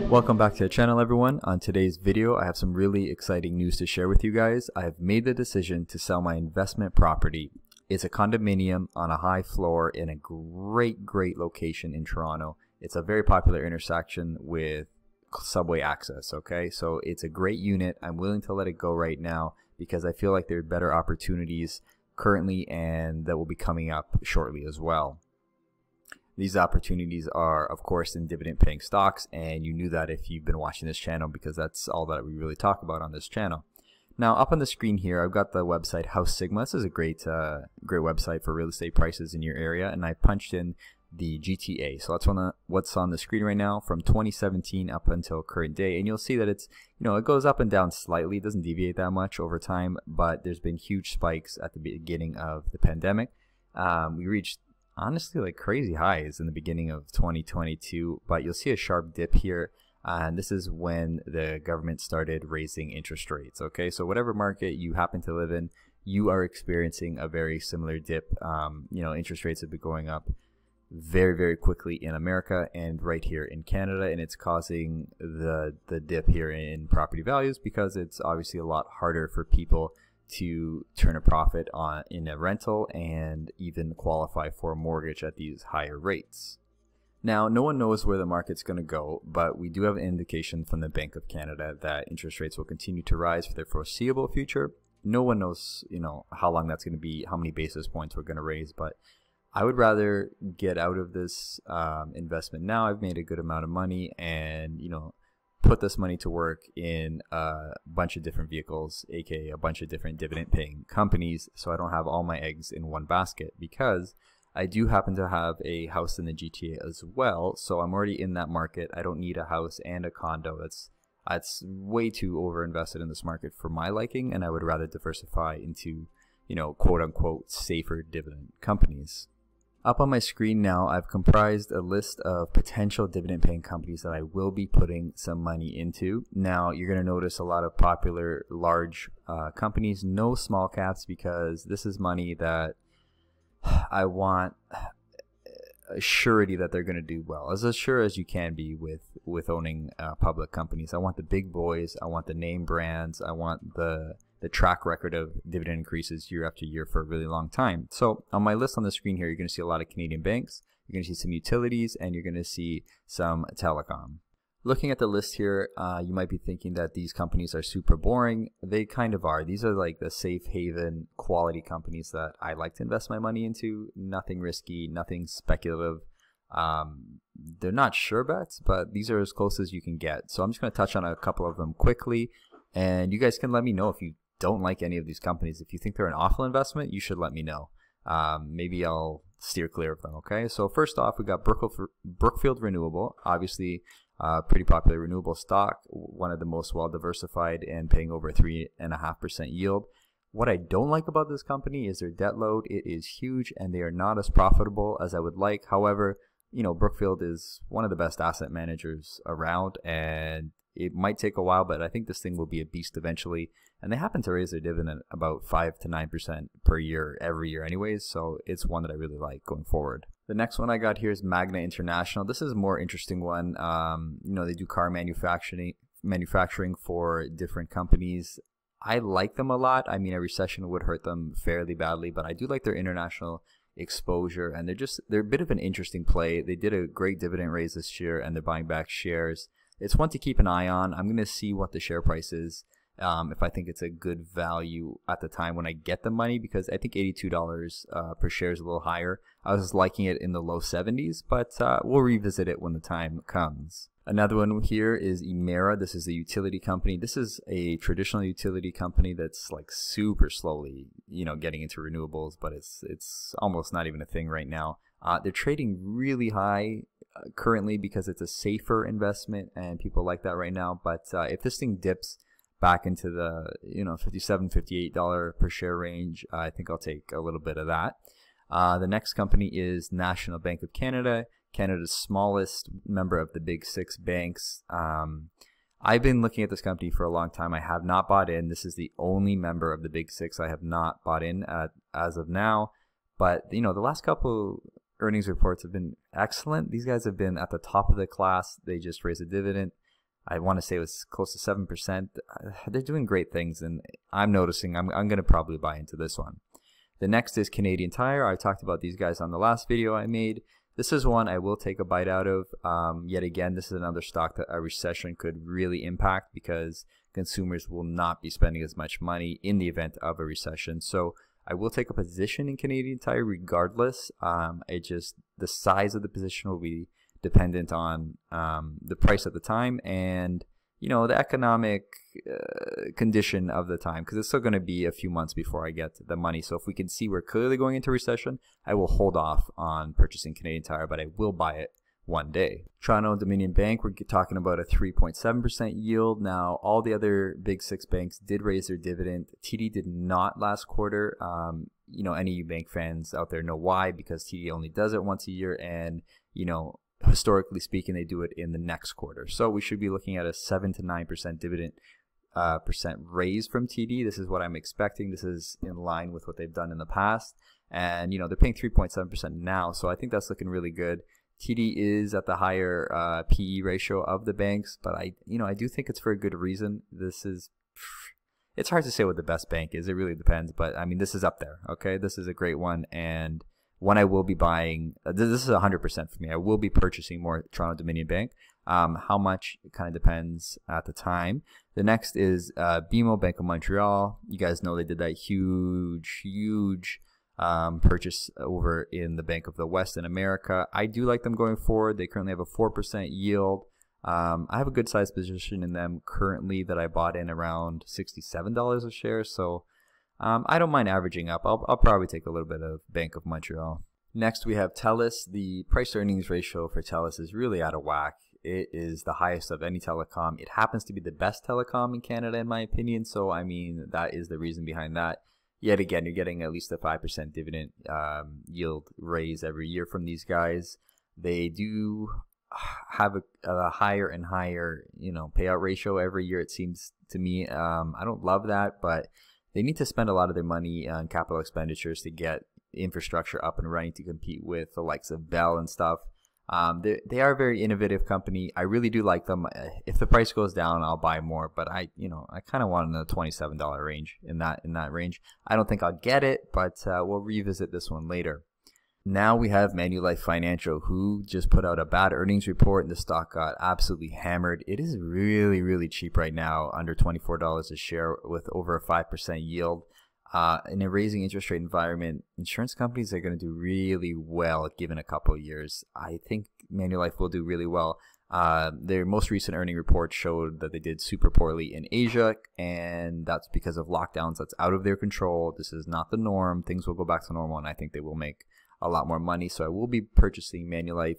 Welcome back to the channel, everyone. On today's video, I have some really exciting news to share with you guys. I have made the decision to sell my investment property. It's a condominium on a high floor in a great location in Toronto. It's a very popular intersection with subway access, okay? So it's a great unit. I'm willing to let it go right now because I feel like there are better opportunities currently and that will be coming up shortly as well. These opportunities are, of course, in dividend paying stocks, and you knew that if you've been watching this channel because that's all that we really talk about on this channel. Now, up on the screen here, I've got the website House Sigma. This is a great website for real estate prices in your area, and I punched in the GTA. So that's what's on the screen right now from 2017 up until current day, and you'll see that it's, it goes up and down slightly. It doesn't deviate that much over time, but there's been huge spikes at the beginning of the pandemic. We reached honestly like crazy highs in the beginning of 2022, but you'll see a sharp dip here, and this is when the government started raising interest rates. Okay, so whatever market you happen to live in, you are experiencing a very similar dip. Interest rates have been going up very quickly in America and right here in Canada, and it's causing the dip here in property values because it's obviously a lot harder for people to turn a profit in a rental and even qualify for a mortgage at these higher rates. Now, no one knows where the market's going to go, but we do have an indication from the Bank of Canada that interest rates will continue to rise for the foreseeable future. No one knows, how long that's going to be, how many basis points we're going to raise, but I would rather get out of this investment now. I've made a good amount of money and, put this money to work in a bunch of different vehicles, aka a bunch of different dividend paying companies, so I don't have all my eggs in one basket, because I do happen to have a house in the GTA as well, so I'm already in that market. I don't need a house and a condo. That's way too over invested in this market for my liking, and I would rather diversify into, quote unquote safer dividend companies. Up on my screen now, I've comprised a list of potential dividend paying companies that I will be putting some money into. Now, you're going to notice a lot of popular large companies, no small caps, because this is money that I want a surety that they're going to do well, as sure as you can be with owning public companies. I want the big boys, I want the name brands, I want the track record of dividend increases year after year for a really long time. So on my list on the screen here, you're going to see a lot of Canadian banks, you're going to see some utilities, and you're going to see some telecom. Looking at the list here, you might be thinking that these companies are super boring. They kind of are. These are like the safe haven quality companies that I like to invest my money into. Nothing risky, nothing speculative. They're not sure bets, but these are as close as you can get. So I'm just going to touch on a couple of them quickly, and you guys can let me know if you don't like any of these companies. If you think they're an awful investment, you should let me know. Maybe I'll steer clear of them, okay? So first off, we got Brookfield Renewable, obviously pretty popular renewable stock, one of the most well-diversified and paying over 3.5% yield. What I don't like about this company is their debt load. It is huge, and they are not as profitable as I would like. However, Brookfield is one of the best asset managers around, and it might take a while, but I think this thing will be a beast eventually. And they happen to raise their dividend about 5 to 9% per year every year anyways, so it's one that I really like going forward. The next one I got here is Magna International. This is a more interesting one. They do car manufacturing for different companies. I like them a lot. I mean, a recession would hurt them fairly badly, but I do like their international exposure, and they're a bit of an interesting play. They did a great dividend raise this year, and they're buying back shares. It's one to keep an eye on. I'm going to see what the share price is, if I think it's a good value at the time when I get the money, because I think $82 per share is a little higher. I was liking it in the low 70s, but we'll revisit it when the time comes. Another one here is Emera. This is a utility company. This is a traditional utility company that's like super slowly, getting into renewables, but it's almost not even a thing right now. They're trading really high currently because it's a safer investment, and people like that right now. But if this thing dips back into the $57, $58 per share range, I think I'll take a little bit of that. The next company is National Bank of Canada, Canada's smallest member of the big 6 banks. I've been looking at this company for a long time. I have not bought in. This is the only member of the big 6 I have not bought in as of now. But, you know, the last couple earnings reports have been excellent. These guys have been at the top of the class. They just raised a dividend. I want to say it was close to 7%. They're doing great things, and I'm noticing I'm going to probably buy into this one. The next is Canadian Tire. I talked about these guys on the last video I made. This is one I will take a bite out of. Yet again, this is another stock that a recession could really impact because consumers will not be spending as much money in the event of a recession. So I will take a position in Canadian Tire regardless. The size of the position will be dependent on the price at the time and, you know, the economic condition of the time, because it's still going to be a few months before I get the money. So if we can see we're clearly going into recession, I will hold off on purchasing Canadian Tire, but I will buy it one day. Toronto Dominion Bank, we're talking about a 3.7% yield. Now, all the other big six banks did raise their dividend. TD did not last quarter. You know, any bank fans out there know why, because TD only does it once a year, and, you know, historically speaking, they do it in the next quarter. So we should be looking at a 7 to 9% dividend percent raise from TD. This is what I'm expecting. This is in line with what they've done in the past. And, you know, they're paying 3.7% now. So I think that's looking really good. TD is at the higher PE ratio of the banks, but I do think it's for a good reason. It's hard to say what the best bank is. It really depends. But I mean, this is up there. Okay. This is a great one. And one I will be buying. This is 100% for me. I will be purchasing more Toronto Dominion Bank. How much, it kind of depends at the time. The next is BMO, Bank of Montreal. You guys know they did that huge purchase over in the Bank of the West in America. I do like them going forward. They currently have a 4% yield. I have a good size position in them currently that I bought in around $67 a share. So I don't mind averaging up. I'll probably take a little bit of Bank of Montreal. Next, we have TELUS. The price-earnings ratio for TELUS is really out of whack. It is the highest of any telecom. It happens to be the best telecom in Canada, in my opinion. So, I mean, that is the reason behind that. Yet again, you're getting at least a 5% dividend yield raise every year from these guys. They do have a higher and higher, you know, payout ratio every year, it seems to me. I don't love that, but they need to spend a lot of their money on capital expenditures to get infrastructure up and running to compete with the likes of Bell and stuff. They are a very innovative company. I really do like them. If the price goes down, I'll buy more, but I kind of want in the $27 range, in that range. I don't think I'll get it, but we'll revisit this one later. Now we have Manulife Financial, who just put out a bad earnings report, and the stock got absolutely hammered. It is really cheap right now, under $24 a share with over a 5% yield. In a raising interest rate environment, insurance companies are going to do really well given a couple of years. I think Manulife will do really well. Their most recent earning report showed that they did super poorly in Asia, and that's because of lockdowns. That's out of their control. This is not the norm. Things will go back to normal, and I think they will make a lot more money. So I will be purchasing Manulife.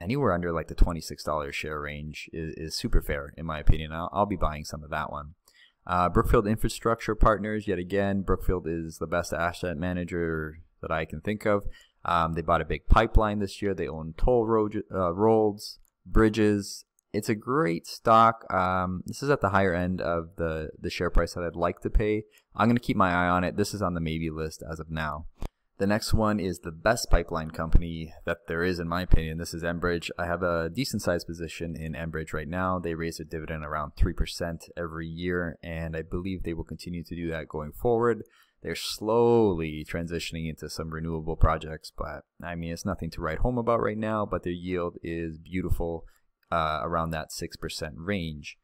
Anywhere under like the $26 share range is super fair, in my opinion. I'll be buying some of that one. Brookfield Infrastructure Partners, yet again, Brookfield is the best asset manager that I can think of. They bought a big pipeline this year. They own toll roads, bridges. It's a great stock. This is at the higher end of the share price that I'd like to pay. I'm going to keep my eye on it. This is on the maybe list as of now. The next one is the best pipeline company that there is, in my opinion. This is Enbridge. I have a decent sized position in Enbridge right now. They raise their dividend around 3% every year, and I believe they will continue to do that going forward. They're slowly transitioning into some renewable projects, but I mean, it's nothing to write home about right now, but their yield is beautiful, around that 6% range.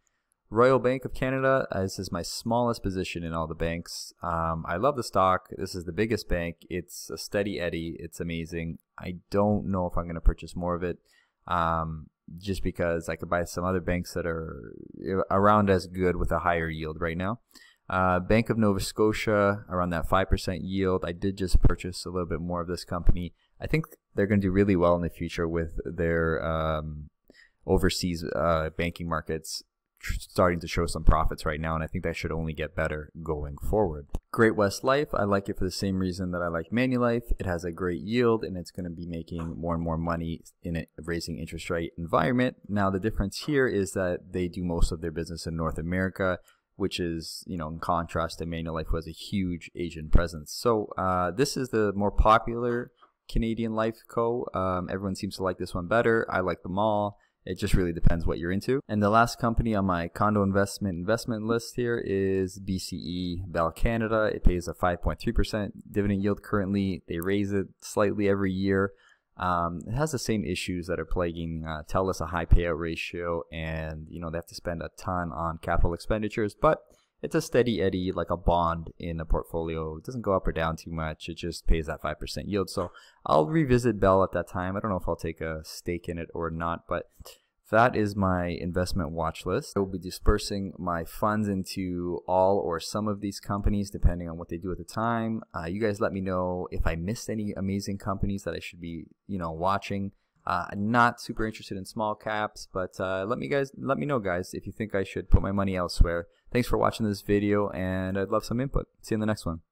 Royal Bank of Canada, this is my smallest position in all the banks. I love the stock. This is the biggest bank. It's a steady Eddie. It's amazing. I don't know if I'm going to purchase more of it, just because I could buy some other banks that are around as good with a higher yield right now. Bank of Nova Scotia, around that 5% yield. I did just purchase a little bit more of this company. I think they're going to do really well in the future with their overseas banking markets starting to show some profits right now, and I think that should only get better going forward. Great-West Life, I like it for the same reason that I like Manulife. It has a great yield, and it's going to be making more and more money in a raising interest rate environment. Now, the difference here is that they do most of their business in North America. which is, you know, in contrast to Manulife, who has a huge Asian presence. So this is the more popular Canadian Life Co. Everyone seems to like this one better. I like them all. It just really depends what you're into. And the last company on my condo investment list here is BCE Bell Canada. It pays a 5.3% dividend yield currently. They raise it slightly every year. It has the same issues that are plaguing TELUS, a high payout ratio, and you know they have to spend a ton on capital expenditures, but it's a steady eddy, like a bond in a portfolio. It doesn't go up or down too much. It just pays that 5% yield. So I'll revisit Bell at that time. I don't know if I'll take a stake in it or not, but that is my investment watch list. I will be dispersing my funds into all or some of these companies depending on what they do at the time. You guys let me know if I missed any amazing companies that I should be, you know, watching. I'm not super interested in small caps, but let me know, guys, if you think I should put my money elsewhere. Thanks for watching this video, and I'd love some input. See you in the next one.